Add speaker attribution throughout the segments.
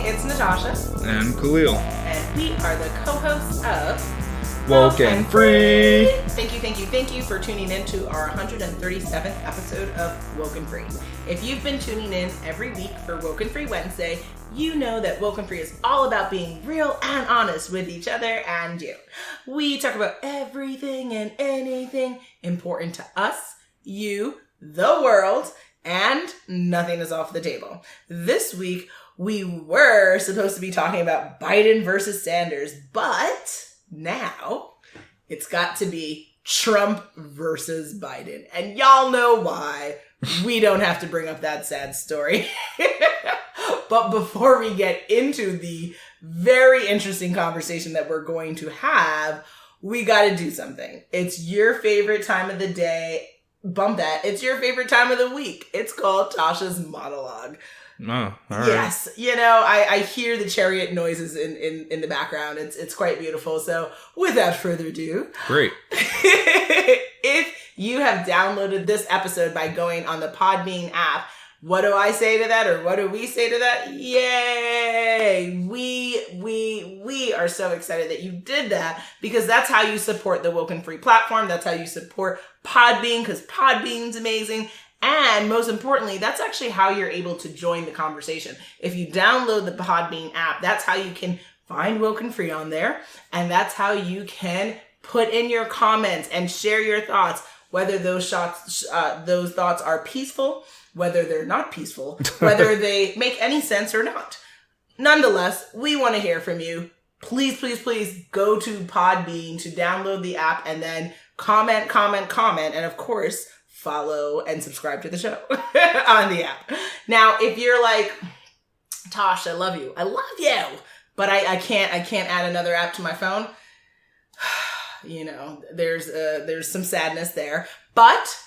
Speaker 1: it's Natasha.
Speaker 2: And Khalil.
Speaker 1: And we are the co-hosts of
Speaker 2: WokeNFree.
Speaker 1: Thank you for tuning in to our 137th episode of WokeNFree. If you've been tuning in every week for WokeNFree Wednesday, you know that WokeNFree is all about being real and honest with each other and you. We talk about everything and anything important to us, you, the world, and nothing is off the table. This week, we were supposed to be talking about Biden versus Sanders, but now it's got to be Trump versus Biden. And y'all know why. We don't have to bring up that sad story. But before we get into the very interesting conversation that we're going to have, we got to do something. It's your favorite time of the day. Bump that. It's your favorite time of the week. It's called Tasha's Monologue.
Speaker 2: Oh, all right.
Speaker 1: Yes. You know, I hear the chariot noises in the background. It's quite beautiful. So without further ado.
Speaker 2: Great.
Speaker 1: If you have downloaded this episode by going on the Podbean app, what do I say to that, or what do we say to that? Yay! We are so excited that you did that, because that's how you support the WokeNFree platform. That's how you support Podbean, because Podbean's amazing. And most importantly, that's actually how you're able to join the conversation. If you download the Podbean app, that's how you can find WokeNFree on there. And that's how you can put in your comments and share your thoughts, whether those thoughts are peaceful, whether they're not peaceful, whether they make any sense or not. Nonetheless, we want to hear from you. Please, please, please go to Podbean to download the app and then comment. And of course, follow and subscribe to the show on the app. Now, if you're like, Tosh, I love you, but I can't add another app to my phone. You know, there's some sadness there, but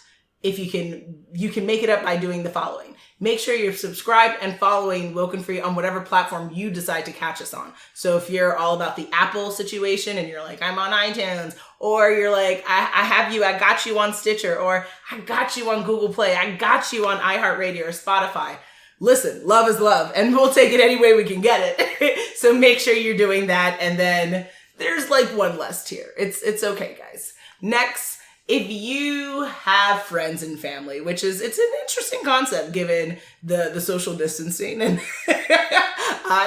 Speaker 1: if you can make it up by doing the following. Make sure you're subscribed and following WokeNFree on whatever platform you decide to catch us on. So if you're all about the Apple situation and you're like, I'm on iTunes, or you're like, I got you on Stitcher, or I got you on Google Play, I got you on iHeartRadio or Spotify. Listen, love is love, and we'll take it any way we can get it. So make sure you're doing that, and then there's like one less tier. It's okay, guys. Next, if you have friends and family, it's an interesting concept given the social distancing and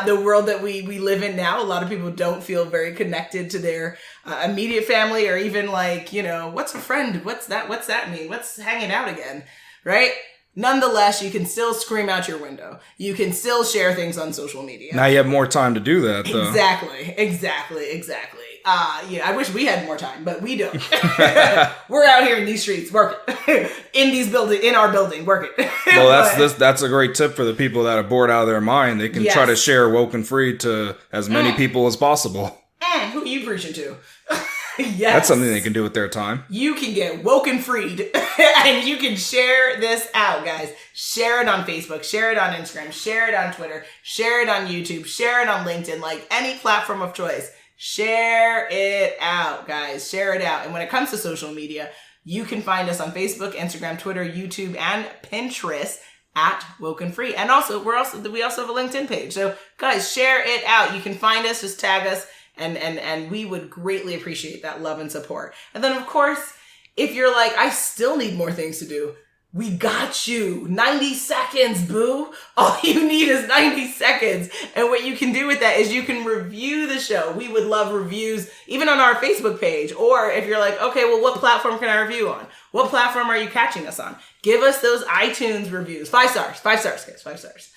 Speaker 1: the world that we live in now. A lot of people don't feel very connected to their immediate family, or even like, you know, what's a friend? What's that mean? What's hanging out again? Right? Nonetheless, you can still scream out your window. You can still share things on social media.
Speaker 2: Now you have more time to do that, though.
Speaker 1: Exactly. I wish we had more time, but we don't. We're out here in these streets working. in our building working.
Speaker 2: Well, that's a great tip for the people that are bored out of their mind. They can try to share WokeNFree to as many people as possible.
Speaker 1: Who are you preaching to? Yes.
Speaker 2: That's something they can do with their time.
Speaker 1: You can get WokeNFreed and you can share this out, guys. Share it on Facebook, share it on Instagram, share it on Twitter, share it on YouTube, share it on LinkedIn, like any platform of choice. Share it out, guys. Share it out. And when it comes to social media, you can find us on Facebook, Instagram, Twitter, YouTube, and Pinterest at WokeNFree. And we also have a LinkedIn page. So guys, share it out. You can find us, just tag us. And we would greatly appreciate that love and support. And then, of course, if you're like, I still need more things to do, we got you. 90 seconds, boo. All you need is 90 seconds. And what you can do with that is you can review the show. We would love reviews, even on our Facebook page. Or if you're like, okay, well, what platform can I review on? What platform are you catching us on? Give us those iTunes reviews. 5 stars, guys, 5 stars.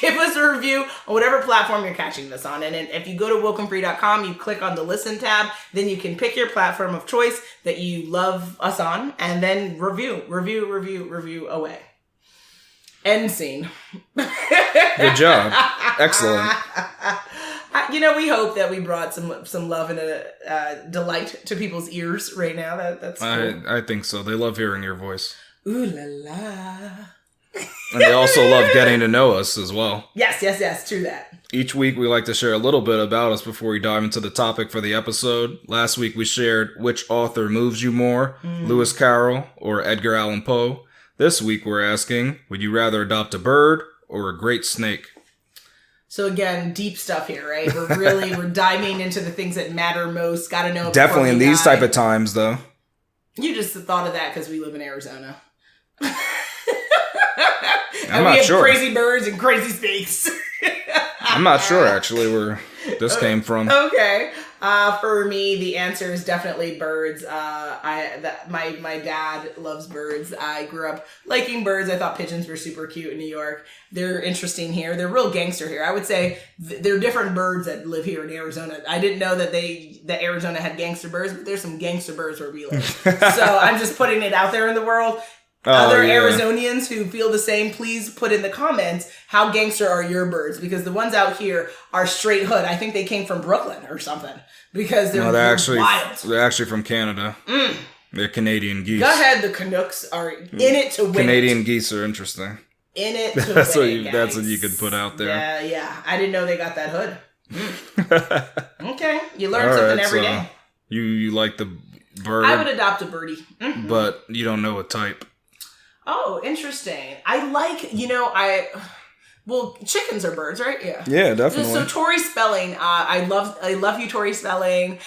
Speaker 1: Give us a review on whatever platform you're catching this on. And if you go to WokeNFree.com, you click on the listen tab, then you can pick your platform of choice that you love us on, and then review away. End scene.
Speaker 2: Good job. Excellent.
Speaker 1: We hope that we brought some love and a delight to people's ears right now. That's cool.
Speaker 2: I think so. They love hearing your voice.
Speaker 1: Ooh la la.
Speaker 2: And they also love getting to know us as well.
Speaker 1: Yes, true that.
Speaker 2: Each week we like to share a little bit about us before we dive into the topic for the episode. Last week we shared which author moves you more, Lewis Carroll or Edgar Allan Poe. This week we're asking, would you rather adopt a bird or a great snake?
Speaker 1: So again, deep stuff here, right? We're diving into the things that matter most. Got to know.
Speaker 2: Definitely in these type of times, though.
Speaker 1: You just thought of that because we live in Arizona.
Speaker 2: I'm not sure.
Speaker 1: Crazy birds and crazy snakes.
Speaker 2: I'm not sure actually where this came from.
Speaker 1: Okay. For me, the answer is definitely birds. My dad loves birds. I grew up liking birds. I thought pigeons were super cute in New York. They're interesting here. They're real gangster here. I would say there are different birds that live here in Arizona. I didn't know that Arizona had gangster birds, but there's some gangster birds where we live. So I'm just putting it out there in the world. Other Arizonians who feel the same, please put in the comments how gangster are your birds, because the ones out here are straight hood. I think they came from Brooklyn or something because they're wild.
Speaker 2: They're actually from Canada. They're Canadian geese.
Speaker 1: Go ahead, the Canucks are in it to win.
Speaker 2: Canadian geese are interesting.
Speaker 1: In it to
Speaker 2: that's
Speaker 1: win.
Speaker 2: That's what you could put out there.
Speaker 1: Yeah. I didn't know they got that hood. Okay, you learn something every day.
Speaker 2: You like the bird?
Speaker 1: I would adopt a birdie,
Speaker 2: but you don't know a type.
Speaker 1: Oh, interesting. Well, chickens are birds, right? Yeah.
Speaker 2: Yeah, definitely.
Speaker 1: So Tori Spelling, I love you, Tori Spelling.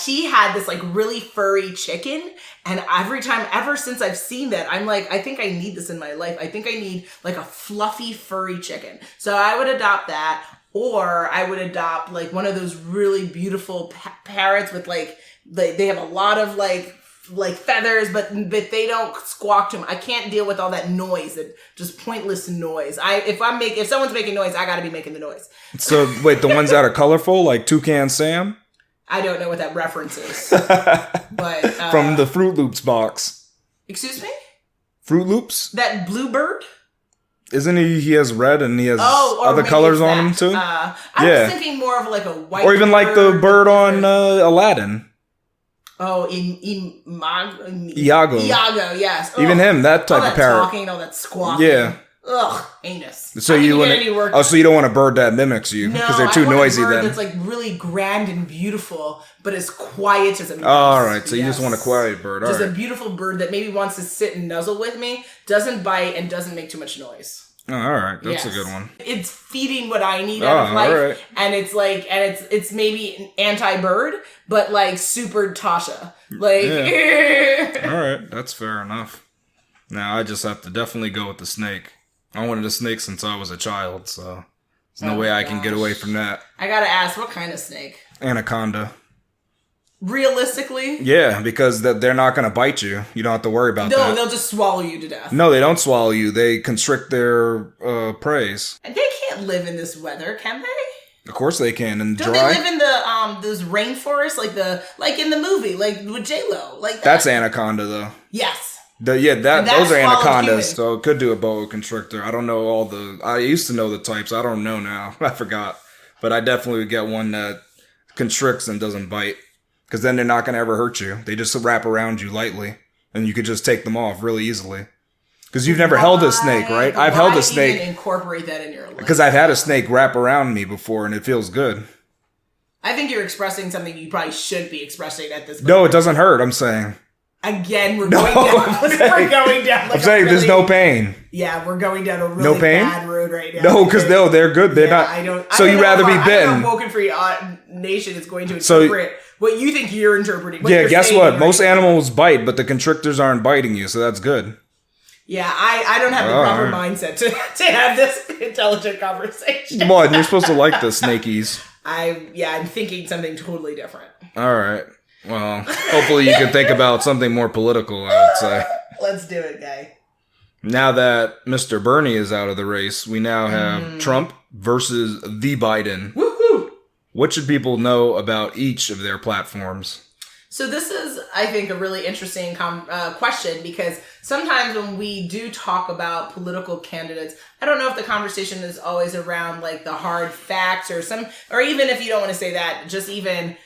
Speaker 1: She had this like really furry chicken, and ever since I've seen that, I'm like, I think I need this in my life. I think I need like a fluffy furry chicken. So I would adopt that, or I would adopt like one of those really beautiful parrots with like they have a lot of like feathers, but they don't squawk to them. I can't deal with all that noise, that just pointless noise. If someone's making noise, I gotta be making the noise.
Speaker 2: So wait, the ones that are colorful, like Toucan Sam?
Speaker 1: I don't know what that reference is. But
Speaker 2: from the Fruit Loops box.
Speaker 1: Excuse me?
Speaker 2: Fruit Loops?
Speaker 1: That blue bird?
Speaker 2: Isn't he has red and he has other colors on him too?
Speaker 1: I was thinking more of like a white
Speaker 2: or even like the bird on Aladdin.
Speaker 1: Oh,
Speaker 2: Iago.
Speaker 1: Iago, yes. Ugh.
Speaker 2: Even him, that type of parrot.
Speaker 1: All that talking, all that squawking.
Speaker 2: Yeah.
Speaker 1: Ugh, anus.
Speaker 2: So you so you don't want a bird that mimics you because they're too noisy.
Speaker 1: I want a bird
Speaker 2: then
Speaker 1: that's like really grand and beautiful, but as quiet as a mouse.
Speaker 2: All right, so you just want a quiet bird. All
Speaker 1: just
Speaker 2: right.
Speaker 1: a beautiful bird that maybe wants to sit and nuzzle with me, doesn't bite, and doesn't make too much noise.
Speaker 2: Oh, all right, that's a good one.
Speaker 1: It's feeding what I need out of life,
Speaker 2: right.
Speaker 1: And it's like, it's maybe an anti-bird, but like super Tasha, like.
Speaker 2: Yeah. All right, that's fair enough. Now I just have to definitely go with the snake. I wanted a snake since I was a child, so there's no way I can get away from that.
Speaker 1: I gotta ask, what kind of snake?
Speaker 2: Anaconda.
Speaker 1: Realistically?
Speaker 2: Yeah, because they're not going to bite you. You don't have to worry about that.
Speaker 1: No, they'll just swallow you to death.
Speaker 2: No, they don't swallow you. They constrict their prey.
Speaker 1: And they can't live in this weather, can they?
Speaker 2: Of course they can. And
Speaker 1: don't
Speaker 2: dry.
Speaker 1: They live in the those rainforests, like in the movie, like with J-Lo, like that?
Speaker 2: That's anaconda, though.
Speaker 1: Yes.
Speaker 2: Those are anacondas. So it could do a boa constrictor. I don't know I used to know the types. I don't know now. I forgot. But I definitely would get one that constricts and doesn't bite. Because then they're not going to ever hurt you. They just wrap around you lightly. And you could just take them off really easily. Because you've never held a snake, right? I've held a snake.
Speaker 1: Even incorporate that in your life?
Speaker 2: Because I've had a snake wrap around me before and it feels good.
Speaker 1: I think you're expressing something you probably should be expressing at this point.
Speaker 2: No, it doesn't hurt, I'm saying.
Speaker 1: Again, we're going down. We're going down.
Speaker 2: I'm saying there's no pain.
Speaker 1: Yeah, we're going down a really bad road right now.
Speaker 2: No, because they're good. They're not. So you'd rather be bitten.
Speaker 1: I don't know if WokeNFree Nation is going to interpret what you think you're interpreting.
Speaker 2: Guess what? Most animals bite, but the constrictors aren't biting you, so that's good.
Speaker 1: Yeah, I don't have the proper mindset to have this intelligent conversation.
Speaker 2: Come on, you're supposed to like the snakies.
Speaker 1: I'm thinking something totally different.
Speaker 2: All right. Well, hopefully you can think about something more political, I would say.
Speaker 1: Let's do it, guy.
Speaker 2: Now that Mr. Bernie is out of the race, we now have Trump versus the Biden.
Speaker 1: Woohoo!
Speaker 2: What should people know about each of their platforms?
Speaker 1: So this is, I think, a really interesting question, because sometimes when we do talk about political candidates, I don't know if the conversation is always around like the hard facts or even if you don't want to say that, just even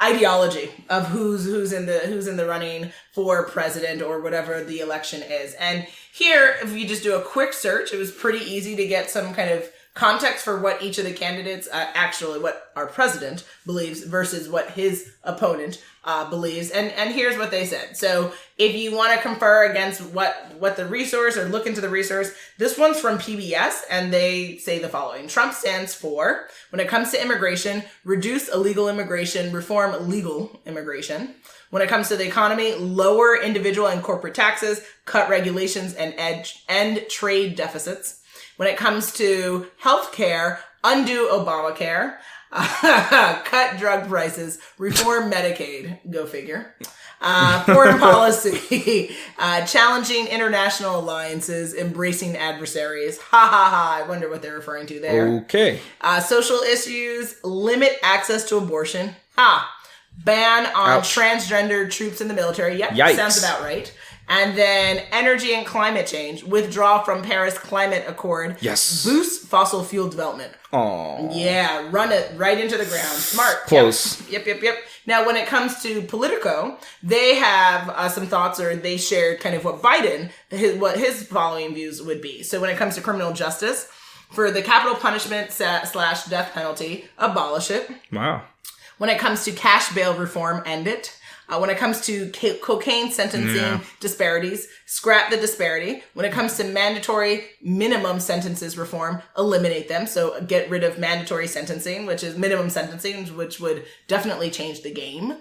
Speaker 1: ideology of who's in the running for president or whatever the election is. And here, if you just do a quick search, it was pretty easy to get some kind of context for what each of the candidates, actually what our president believes versus what his opponent believes. And here's what they said. So if you want to confer against what the resource or look into the resource, this one's from PBS, and they say the following. Trump stands for, when it comes to immigration, reduce illegal immigration, reform legal immigration. When it comes to the economy, lower individual and corporate taxes, cut regulations, and end trade deficits. When it comes to healthcare, undo Obamacare, cut drug prices, reform Medicaid, go figure. Foreign policy, challenging international alliances, embracing adversaries. Ha ha ha, I wonder what they're referring to there.
Speaker 2: Okay.
Speaker 1: Social issues, limit access to abortion. Ban on transgender troops in the military. Yep,
Speaker 2: Yikes.
Speaker 1: Sounds about right. And then energy and climate change. Withdraw from Paris Climate Accord.
Speaker 2: Yes.
Speaker 1: Boost fossil fuel development.
Speaker 2: Oh.
Speaker 1: Yeah, run it right into the ground. Smart.
Speaker 2: Close.
Speaker 1: Yep. Now, when it comes to Politico, they have some thoughts, or they shared kind of what what his following views would be. So when it comes to criminal justice, for the capital punishment / death penalty, abolish it.
Speaker 2: Wow.
Speaker 1: When it comes to cash bail reform, end it. When it comes to cocaine sentencing disparities, scrap the disparity. When it comes to mandatory minimum sentences reform, eliminate them. So get rid of mandatory sentencing, which is minimum sentencing, which would definitely change the game.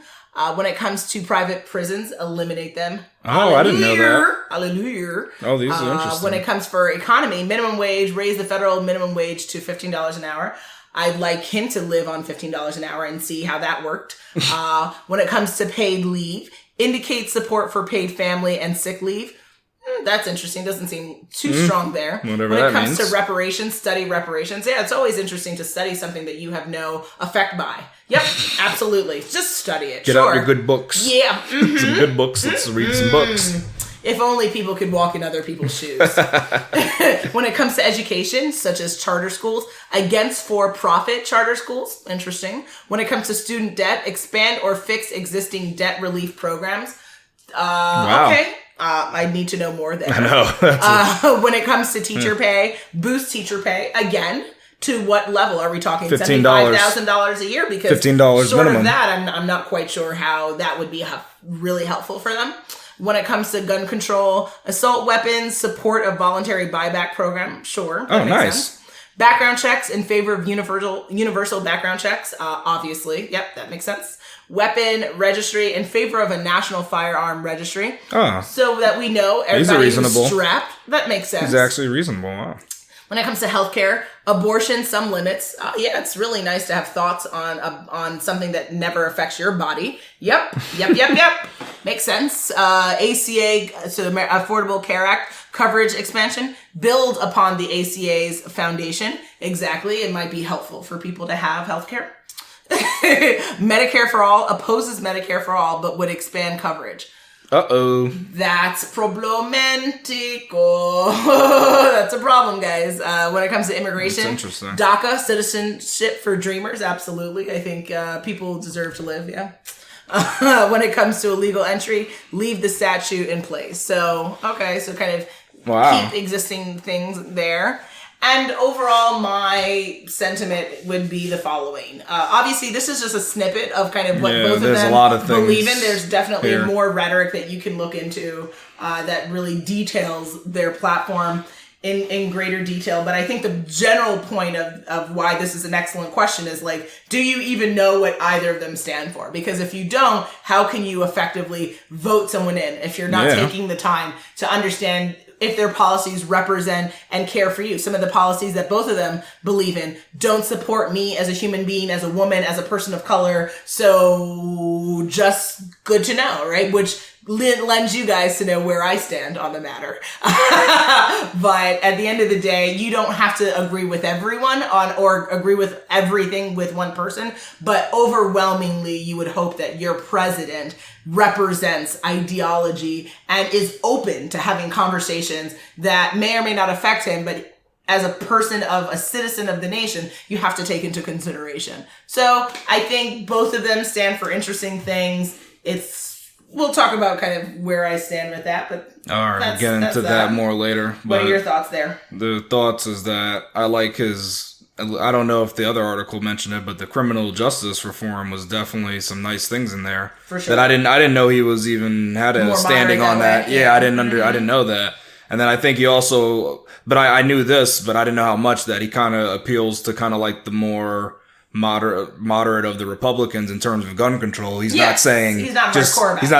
Speaker 1: When it comes to private prisons, eliminate them.
Speaker 2: Oh, I didn't know that.
Speaker 1: Hallelujah.
Speaker 2: Oh, these are interesting.
Speaker 1: When it comes for economy, minimum wage, raise the federal minimum wage to $15 an hour. I'd like him to live on $15 an hour and see how that worked. When it comes to paid leave, indicate support for paid family and sick leave. That's interesting. Doesn't seem too strong there.
Speaker 2: Whatever
Speaker 1: when it
Speaker 2: that
Speaker 1: comes
Speaker 2: means.
Speaker 1: to reparations, study reparations. Yeah, it's always interesting to study something that you have no effect by. Yep, absolutely. Just study it.
Speaker 2: Get out your good books.
Speaker 1: Yeah.
Speaker 2: Some good books. Let's read some books.
Speaker 1: If only people could walk in other people's shoes. When it comes to education, such as charter schools, against for-profit charter schools. Interesting. When it comes to student debt, expand or fix existing debt relief programs.
Speaker 2: Wow.
Speaker 1: Okay. I need to know more there.
Speaker 2: I know.
Speaker 1: When it comes to teacher pay, boost teacher pay. Again, to what level are we talking?
Speaker 2: $15.
Speaker 1: $75,000 a year? Because
Speaker 2: $15
Speaker 1: short
Speaker 2: minimum.
Speaker 1: of that, I'm not quite sure how that would be really helpful for them. When it comes to gun control, assault weapons, support a voluntary buyback program. Sure.
Speaker 2: Oh, nice.
Speaker 1: Sense. Background checks in favor of universal background checks. Obviously. Yep, that makes sense. Weapon registry in favor of a national firearm registry.
Speaker 2: Oh.
Speaker 1: So that we know everybody is strapped. That makes sense.
Speaker 2: He's actually reasonable. Wow.
Speaker 1: When it comes to healthcare, abortion, some limits. Yeah, it's really nice to have thoughts on something that never affects your body. Yep. Makes sense. ACA, so the Affordable Care Act, coverage expansion. Build upon the ACA's foundation. Exactly. It might be helpful for people to have healthcare. Medicare for all, opposes Medicare for all, but would expand coverage.
Speaker 2: Uh-oh.
Speaker 1: That's problematico. That's a problem, guys. When it comes to immigration,
Speaker 2: That's interesting.
Speaker 1: DACA, citizenship for dreamers, absolutely. I think people deserve to live, yeah. When it comes to illegal entry, leave the statute in place. So, okay, so kind of keep existing things there. And overall, my sentiment would be the following. Obviously, this is just a snippet of kind of what both of them believe in. There's definitely more rhetoric that you can look into that really details their platform in greater detail. But I think the general point of why this is an excellent question is like, do you even know what either of them stand for? Because if you don't, how can you effectively vote someone in if you're not taking the time to understand if their policies represent and care for you? Some of the policies that both of them believe in don't support me as a human being, as a woman, as a person of color. So just good to know, right? Which lends you guys to know where I stand on the matter. But at the end of the day, you don't have to agree with everyone or agree with everything with one person. But overwhelmingly, you would hope that your president represents ideology and is open to having conversations that may or may not affect him, but as a person a citizen of the nation, you have to take into consideration. So I think both of them stand for interesting things. It's we'll talk about kind of where I stand with that. But
Speaker 2: all right, we'll get into that more later.
Speaker 1: What are your thoughts there?
Speaker 2: The thoughts is that I like his. I don't know if the other article mentioned it, but the criminal justice reform was definitely some nice things in there.
Speaker 1: For sure.
Speaker 2: That I didn't know he was even had a standing on that. Yeah, I didn't know that. And then I think he also, but I knew this, but I didn't know how much that he kind of appeals to kind of like the more moderate of the Republicans in terms of gun control. He's not saying
Speaker 1: he's not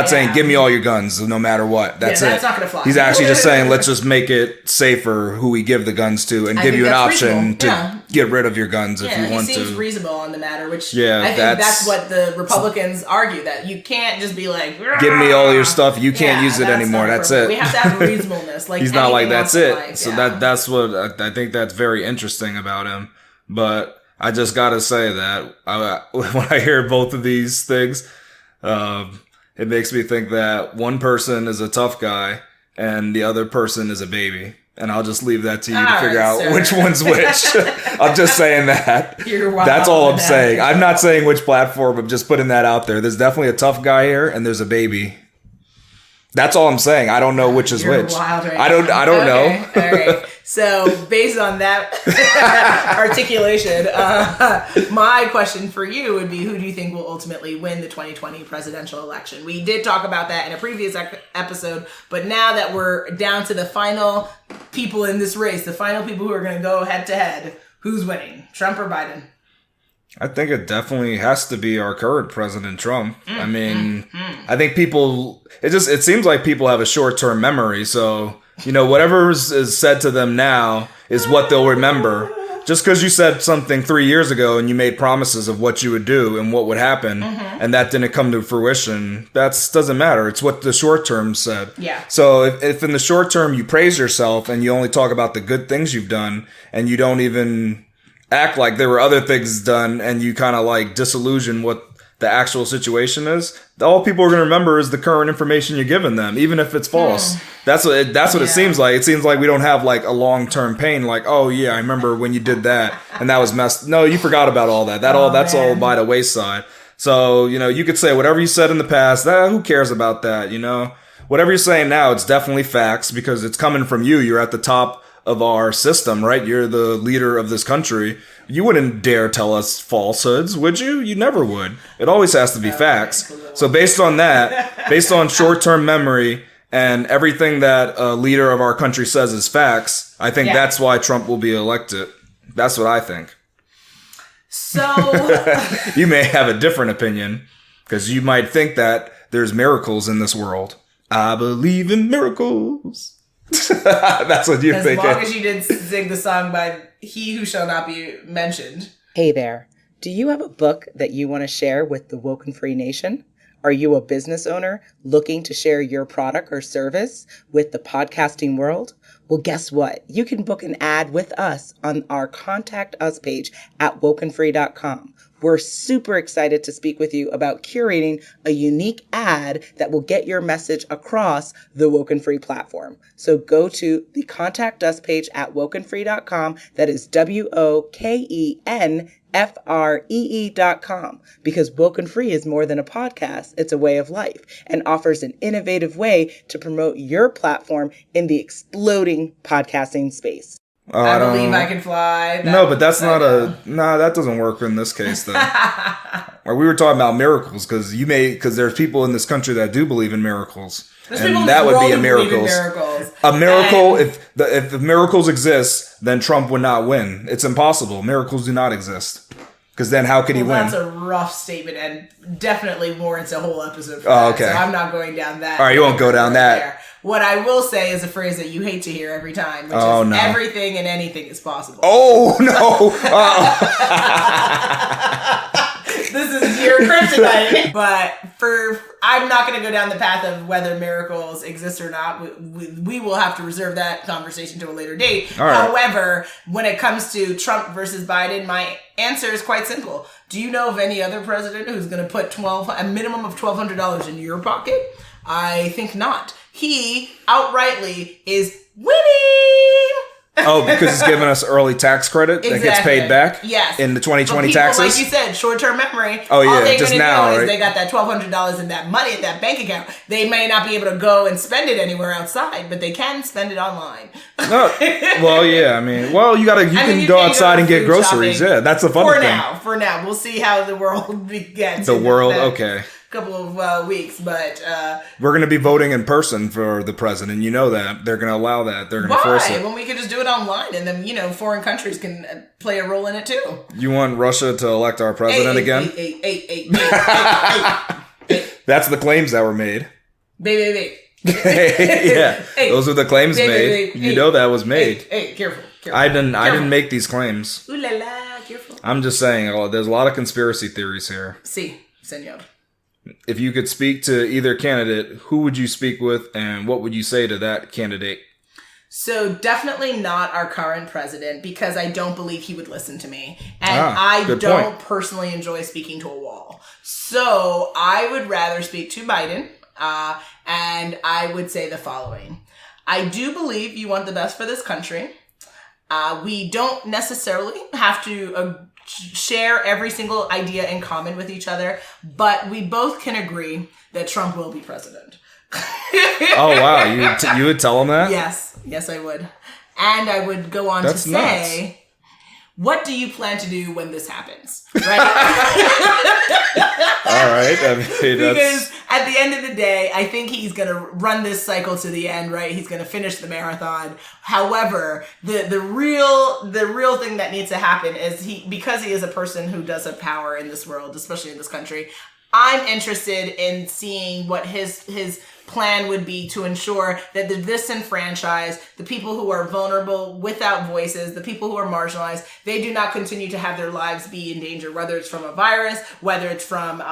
Speaker 2: saying give me all your guns no matter what. That's
Speaker 1: that's not gonna fly.
Speaker 2: He's actually just saying let's just make it safer who we give the guns to and give you an option to get rid of your guns if you want to.
Speaker 1: He seems reasonable on the matter, which I think that's what the Republicans argue, that you can't just be like
Speaker 2: give me all your stuff, you can't use it anymore. That's it.
Speaker 1: We have to have reasonableness. Like
Speaker 2: he's not like that's it. So that's what I think that's very interesting about him. But I just gotta say that when I hear both of these things, it makes me think that one person is a tough guy and the other person is a baby. And I'll just leave that to you to figure out which one's which. I'm just saying that. That's all I'm saying. I'm not saying which platform. I'm just putting that out there. There's definitely a tough guy here and there's a baby. That's all I'm saying. I don't know which is which. I don't know.
Speaker 1: All right. So based on that articulation, my question for you would be, who do you think will ultimately win the 2020 presidential election? We did talk about that in a previous episode, but now that we're down to the final people in this race, the final people who are going to go head to head, who's winning, Trump or Biden?
Speaker 2: I think it definitely has to be our current president, Trump. I mean, I think people, it seems like people have a short-term memory. So, whatever is said to them now is what they'll remember. Just because you said something 3 years ago and you made promises of what you would do and what would happen, and that didn't come to fruition, that doesn't matter. It's what the short term said.
Speaker 1: Yeah.
Speaker 2: So if in the short term you praise yourself and you only talk about the good things you've done and you don't even act like there were other things done and you kind of like disillusion what the actual situation is, all people are going to remember is the current information you're giving them, even if it's false. That's what it seems like. It seems like we don't have like a long-term pain, like, oh yeah, I remember when you did that and that was messed. No, you forgot about all that. That's all by the wayside. So, you could say whatever you said in the past, who cares about that, Whatever you're saying now, it's definitely facts because it's coming from you. You're at the top of our system, right? You're the leader of this country. You wouldn't dare tell us falsehoods, would you? You never would. It always has to be facts. So based on that, based on short-term memory and everything that a leader of our country says is facts, I think that's why Trump will be elected. That's what I think.
Speaker 1: So
Speaker 2: you may have a different opinion because you might think that there's miracles in this world. I believe in miracles. That's what you're thinking.
Speaker 1: As long as you didn't sing the song by He Who Shall Not Be Mentioned.
Speaker 3: Hey there. Do you have a book that you want to share with the WokeNFree Nation? Are you a business owner looking to share your product or service with the podcasting world? Well, guess what? You can book an ad with us on our Contact Us page at WokeNFree.com. We're super excited to speak with you about curating a unique ad that will get your message across the WokeNFree platform. So go to the Contact Us page at WokeNFree.com. That is WokenFree.com, because WokeNFree is more than a podcast. It's a way of life and offers an innovative way to promote your platform in the exploding podcasting space.
Speaker 2: Oh,
Speaker 1: I believe I can fly.
Speaker 2: No, but that's not that doesn't work in this case though. Or we were talking about miracles because there's people in this country that do believe in miracles. And that would be a miracle. A miracle, if the miracles exist, then Trump would not win. It's impossible. Miracles do not exist. Because then how could he win?
Speaker 1: That's a rough statement and definitely warrants a whole episode for
Speaker 2: that. Okay.
Speaker 1: So I'm not going down that.
Speaker 2: All right, you won't go down that. There.
Speaker 1: What I will say is a phrase that you hate to hear every time, which is everything and anything is possible.
Speaker 2: Oh, no.
Speaker 1: This is your kryptonite. But I'm not going to go down the path of whether miracles exist or not. We will have to reserve that conversation to a later date. All right. However, when it comes to Trump versus Biden, my answer is quite simple. Do you know of any other president who's going to put a minimum of $1,200 in your pocket? I think not. He outrightly is winning.
Speaker 2: Oh, Oh, because it's giving us early tax credit that gets paid back.
Speaker 1: Yes.
Speaker 2: In the 2020
Speaker 1: people,
Speaker 2: taxes.
Speaker 1: Like you said, short-term memory.
Speaker 2: Oh yeah,
Speaker 1: all they're
Speaker 2: just
Speaker 1: gonna
Speaker 2: now,
Speaker 1: know
Speaker 2: right?
Speaker 1: is they got that $1,200 in that money in that bank account. They may not be able to go and spend it anywhere outside, but they can spend it online.
Speaker 2: No, well, yeah. I mean, well, you can go outside and get groceries. Yeah, that's a fun thing.
Speaker 1: For now, we'll see how the world gets.
Speaker 2: The world, okay.
Speaker 1: Couple of weeks, but
Speaker 2: we're going to be voting in person for the president. You know that they're going to allow that. They're going to force it.
Speaker 1: When we could just do it online, and then foreign countries can play a role in it too.
Speaker 2: You want Russia to elect our president again? That's the claims that were made. Yeah, those are the claims made. You know that was made.
Speaker 1: Hey, careful.
Speaker 2: I didn't make these claims.
Speaker 1: Ooh la la, careful.
Speaker 2: I'm just saying. There's a lot of conspiracy theories here.
Speaker 1: Si, senor.
Speaker 2: If you could speak to either candidate, who would you speak with, and what would you say to that candidate?
Speaker 1: So definitely not our current president, because I don't believe he would listen to me. And I don't personally enjoy speaking to a wall. So I would rather speak to Biden, and I would say the following. I do believe you want the best for this country. We don't necessarily have to share every single idea in common with each other, but we both can agree that Trump will be president.
Speaker 2: Oh, wow. You would tell him that?
Speaker 1: Yes, I would. And I would go on to say, nuts. What do you plan to do when this happens? Right?
Speaker 2: All right.
Speaker 1: Because at the end of the day, I think he's going to run this cycle to the end, right? He's going to finish the marathon. However, the real thing that needs to happen is because he is a person who does have power in this world, especially in this country, I'm interested in seeing what his plan would be to ensure that the disenfranchised, the people who are vulnerable, without voices, the people who are marginalized, they do not continue to have their lives be in danger, whether it's from a virus, whether it's from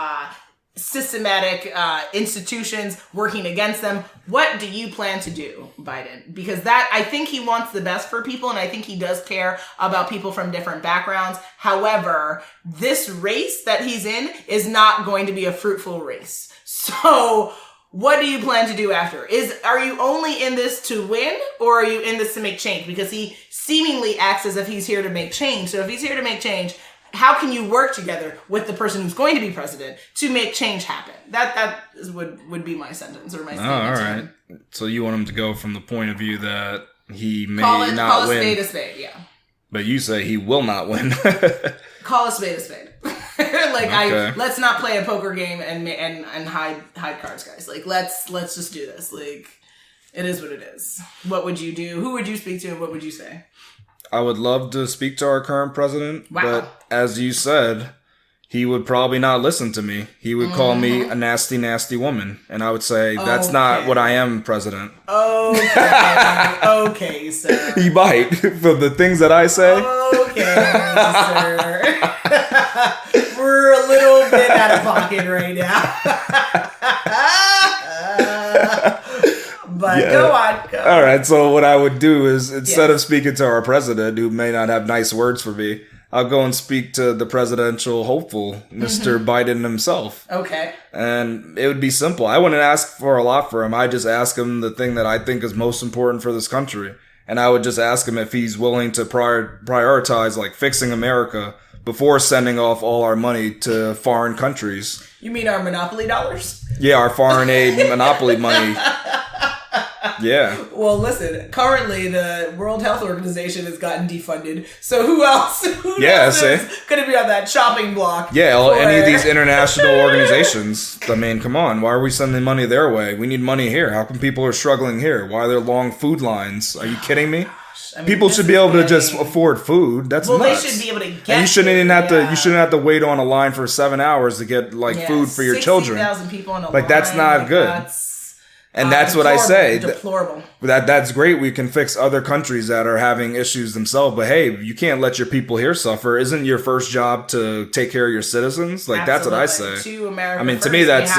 Speaker 1: systematic institutions working against them. What do you plan to do, Biden? Because I think he wants the best for people, and I think he does care about people from different backgrounds. However, this race that he's in is not going to be a fruitful race. So what do you plan to do after? Are you only in this to win, or are you in this to make change? Because he seemingly acts as if he's here to make change. So if he's here to make change, how can you work together with the person who's going to be president to make change happen? That would be my sentence or my statement.
Speaker 2: Oh, all right. So you want him to go from the point of view that he may
Speaker 1: not
Speaker 2: win.
Speaker 1: Call a spade a spade, yeah.
Speaker 2: But you say he will not win.
Speaker 1: Call a spade a spade. Let's not play a poker game and hide cards, guys. Like let's just do this. Like it is what it is. What would you do? Who would you speak to, and what would you say?
Speaker 2: I would love to speak to our current president,
Speaker 1: wow.
Speaker 2: But as you said, he would probably not listen to me. He would call me a nasty, nasty woman, and I would say, that's not what I am, president.
Speaker 1: Okay, sir.
Speaker 2: He might, for the things that I say.
Speaker 1: Okay, sir. We're a little bit out of pocket right now. But yeah. Go on.
Speaker 2: All right. So what I would do is instead of speaking to our president, who may not have nice words for me, I'll go and speak to the presidential hopeful, Mr. Biden himself.
Speaker 1: Okay.
Speaker 2: And it would be simple. I wouldn't ask for a lot for him. I just ask him the thing that I think is most important for this country. And I would just ask him if he's willing to prioritize like fixing America before sending off all our money to foreign countries.
Speaker 1: You mean our monopoly dollars?
Speaker 2: Yeah, our foreign aid monopoly money. Yeah.
Speaker 1: Well, listen, currently the World Health Organization has gotten defunded. So who else is going to be on that chopping block?
Speaker 2: Yeah, any of these international organizations. I mean, come on. Why are we sending money their way? We need money here. How come people are struggling here? Why are there long food lines? Are you kidding me? I mean, people should be able to just afford food. That's nuts.
Speaker 1: They should be able to get.
Speaker 2: And you shouldn't even have to. You shouldn't have to wait on a line for 7 hours to get food for your children.
Speaker 1: 60,000 people on a line.
Speaker 2: That's not good. And that's what I say.
Speaker 1: Deplorable.
Speaker 2: That's great. We can fix other countries that are having issues themselves. But hey, you can't let your people here suffer. Isn't your first job to take care of your citizens? Like, that's what I say.
Speaker 1: To America
Speaker 2: I mean,
Speaker 1: first,
Speaker 2: to me, that's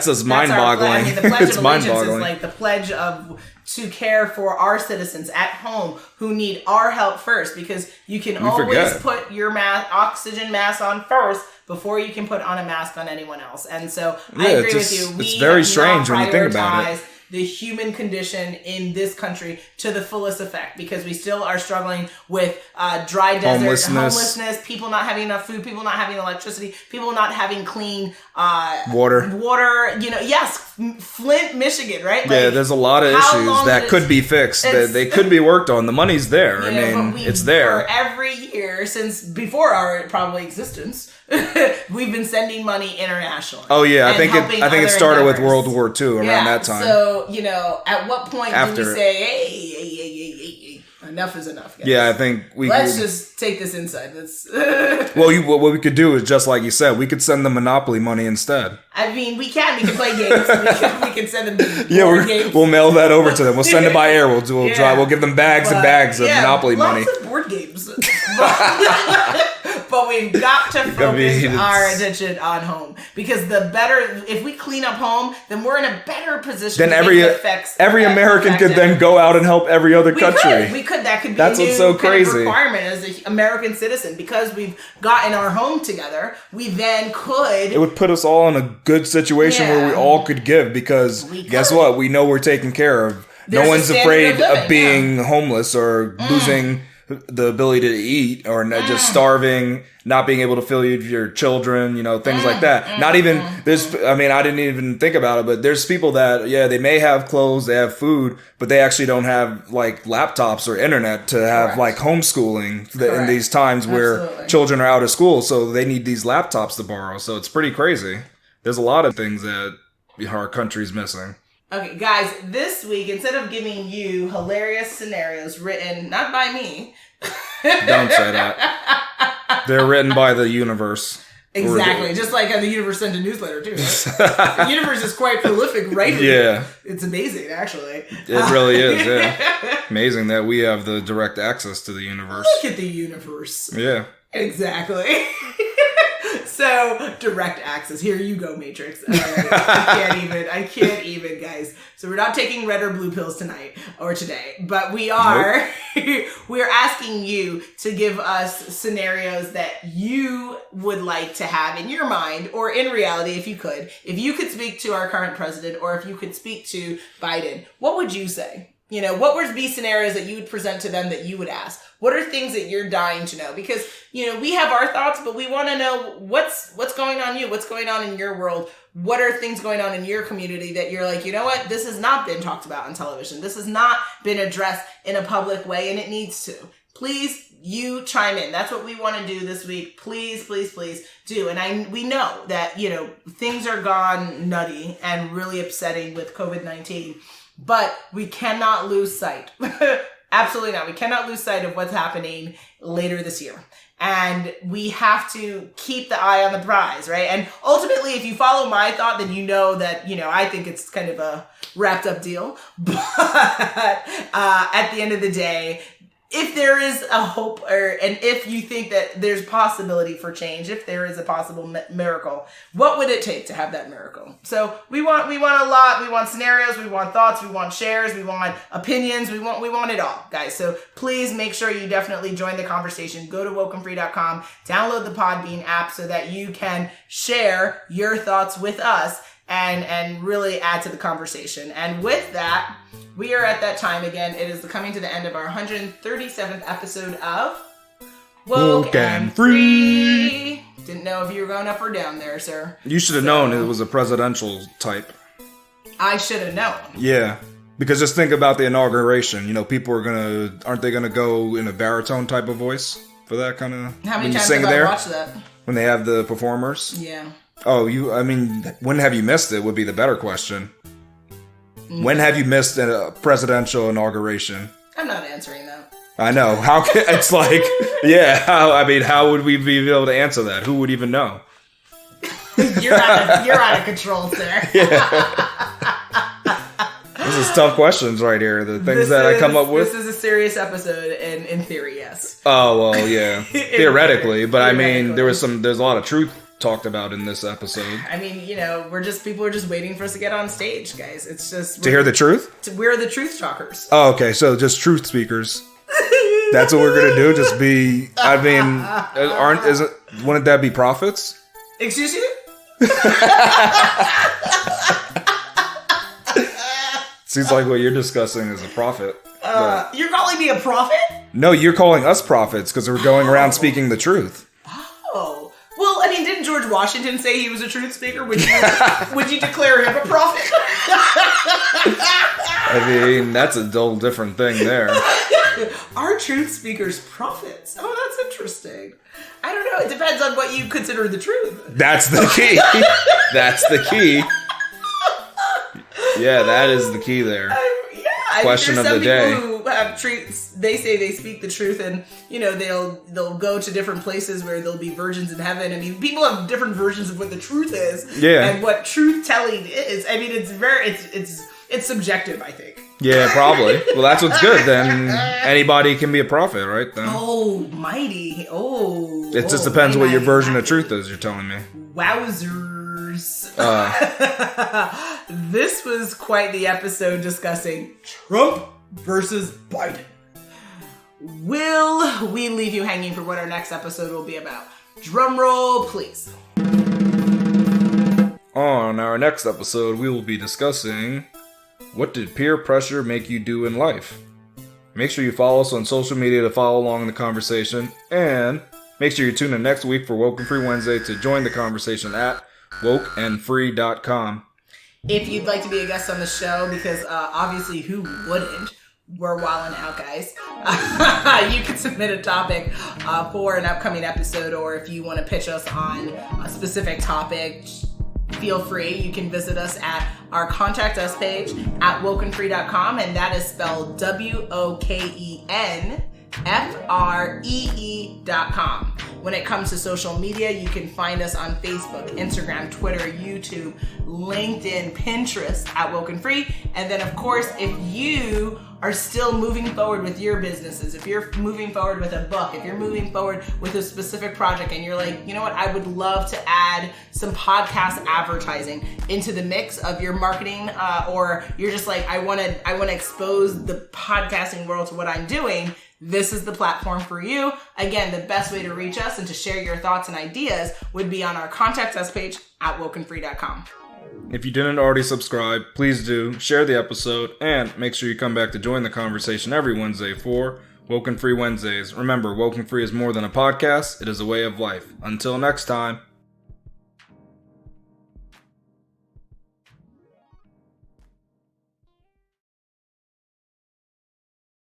Speaker 2: just mind-boggling.
Speaker 1: The Pledge
Speaker 2: it's
Speaker 1: of
Speaker 2: mind-boggling.
Speaker 1: Allegiance is like the pledge of to care for our citizens at home who need our help first, because you can always put your oxygen mask on first before you can put on a mask on anyone else. And so I agree with you.
Speaker 2: It's very strange when you think about it.
Speaker 1: the human condition in this country to the fullest effect, because we still are struggling with dry desert, homelessness, people not having enough food, people not having electricity, people not having clean water. Yes, Flint, Michigan, right?
Speaker 2: Yeah, there's a lot of issues that could be fixed. They could be worked on. The money's there. It's there.
Speaker 1: For every year since before our probably existence, we've been sending money internationally.
Speaker 2: Oh yeah, I think it started with World War II around that time.
Speaker 1: So at what point do we say, hey, enough is enough, guys?
Speaker 2: Yeah, I think
Speaker 1: let's just take this inside.
Speaker 2: What we could do is, just like you said, we could send them Monopoly money instead.
Speaker 1: I mean, we can play games. we can send them games.
Speaker 2: We'll mail that over to them. We'll send it by air. We'll give them bags and bags of Monopoly money.
Speaker 1: Lots of board games. But we've got to focus our attention on home, because if we clean up home, then we're in a better position.
Speaker 2: Then every American could then go out and help every other country.
Speaker 1: We could. That could be
Speaker 2: That's
Speaker 1: a new
Speaker 2: what's so crazy.
Speaker 1: requirement as an American citizen, because we've gotten our home together. We then could.
Speaker 2: It would put us all in a good situation where we all could give, because guess what? We know we're taken care of. No one's afraid of being homeless or losing the ability to eat, or just starving, not being able to feed your children, things like that. Not even I didn't even think about it, but there's people that, they may have clothes, they have food, but they actually don't have like laptops or internet to have like homeschooling in these times where children are out of school. So they need these laptops to borrow. So it's pretty crazy. There's a lot of things that our country's missing.
Speaker 1: Okay, guys, this week, instead of giving you hilarious scenarios written not by me.
Speaker 2: Don't say that. They're written by the universe.
Speaker 1: Exactly. Just like the universe sent a newsletter, too. Right? The universe is quite prolific writing.
Speaker 2: Yeah.
Speaker 1: It's amazing, actually.
Speaker 2: It really is, yeah. Amazing that we have the direct access to the universe.
Speaker 1: Look at the universe.
Speaker 2: Yeah.
Speaker 1: Exactly. So, direct access. Here you go, Matrix. I can't even, guys. So we're not taking red or blue pills tonight or today, but we are. Nope. We are asking you to give us scenarios that you would like to have in your mind, or in reality, if you could speak to our current president, or if you could speak to Biden, what would you say? What would be scenarios that you would present to them that you would ask? What are things that you're dying to know? Because, we have our thoughts, but we want to know what's going on what's going on in your world. What are things going on in your community that you're like, what? This has not been talked about on television. This has not been addressed in a public way, and it needs to. Please, you chime in. That's what we want to do this week. Please, please, please do. And we know that, things are gone nutty and really upsetting with COVID-19. But we cannot lose sight. Absolutely not. We cannot lose sight of what's happening later this year. And we have to keep the eye on the prize, right? And ultimately, if you follow my thought, then you know that, I think it's kind of a wrapped up deal. But at the end of the day, if there is a hope, and if you think that there's possibility for change, if there is a possible miracle, what would it take to have that miracle? So we want a lot. We want scenarios. We want thoughts. We want shares. We want opinions. We want it all, guys. So please make sure you definitely join the conversation. Go to WokeNFree.com, download the Podbean app so that you can share your thoughts with us and really add to the conversation. And with that, we are at that time again. It is coming to the end of our 137th episode of Woke and Free. Didn't know if you were going up or down there, sir.
Speaker 2: You should have known it was a presidential type.
Speaker 1: I should have known.
Speaker 2: Yeah. Because just think about the inauguration. People aren't they gonna go in a baritone type of voice for that kind of?
Speaker 1: How many times have I watched that?
Speaker 2: When they have the performers?
Speaker 1: Yeah.
Speaker 2: Oh, when have you missed it would be the better question. When have you missed a presidential inauguration?
Speaker 1: I'm not answering that.
Speaker 2: I know. It's like, how would we be able to answer that? Who would even know?
Speaker 1: You're out of control, sir.
Speaker 2: This is tough questions right here. The things I come up with.
Speaker 1: This is a serious episode, and in theory, yes.
Speaker 2: Oh well, yeah, theoretically, but there's a lot of truth talked about in this episode.
Speaker 1: People are just waiting for us to get on stage, guys. It's just
Speaker 2: to hear the truth.
Speaker 1: We're the truth talkers.
Speaker 2: Oh, okay. So just truth speakers. That's what we're gonna do. Just be. Wouldn't that be prophets?
Speaker 1: Excuse you?
Speaker 2: Seems like what you're discussing is a prophet.
Speaker 1: You're calling me a prophet?
Speaker 2: No, you're calling us prophets because we're going around speaking the truth.
Speaker 1: Oh. Well, I mean, didn't George Washington say he was a truth speaker? Would you declare him a prophet?
Speaker 2: I mean, that's a whole different thing there.
Speaker 1: Are truth speakers prophets? Oh, that's interesting. I don't know. It depends on what you consider the truth.
Speaker 2: That's the key. That's the key. Yeah, that is the key there. Question of the day.
Speaker 1: Some people who have truths, they say they speak the truth, and they'll go to different places where there'll be virgins in heaven. I mean, people have different versions of what the truth is, and what truth telling is. I mean, it's subjective, I think.
Speaker 2: Yeah, probably. Well, that's what's good. Then anybody can be a prophet, right? Then.
Speaker 1: Oh, mighty! Oh,
Speaker 2: it just depends what your version of truth is. You're telling me.
Speaker 1: Wowzers! This was quite the episode discussing Trump versus Biden. Will we leave you hanging for what our next episode will be about? Drum roll, please.
Speaker 2: On our next episode, we will be discussing what did peer pressure make you do in life? Make sure you follow us on social media to follow along in the conversation, and make sure you tune in next week for WokeNFree Wednesday to join the conversation at WokeNFree.com.
Speaker 1: If you'd like to be a guest on the show, because obviously who wouldn't? We're wilding out, guys. You can submit a topic for an upcoming episode, or if you want to pitch us on a specific topic, feel free. You can visit us at our Contact Us page at WokeNFree.com, and that is spelled WokeNFree.com. When it comes to social media, you can find us on Facebook, Instagram, Twitter, YouTube, LinkedIn, Pinterest at WokeNFree. And then, of course, if you are still moving forward with your businesses, if you're moving forward with a book, if you're moving forward with a specific project, and you're like, you know what, I would love to add some podcast advertising into the mix of your marketing, or you're just like, I want to expose the podcasting world to what I'm doing, this is the platform for you. Again, the best way to reach us and to share your thoughts and ideas would be on our Contact Us page at WokeNFree.com.
Speaker 2: If you didn't already subscribe, please do, share the episode, and make sure you come back to join the conversation every Wednesday for WokeNFree Wednesdays. Remember, WokeNFree is more than a podcast, it is a way of life. Until next time.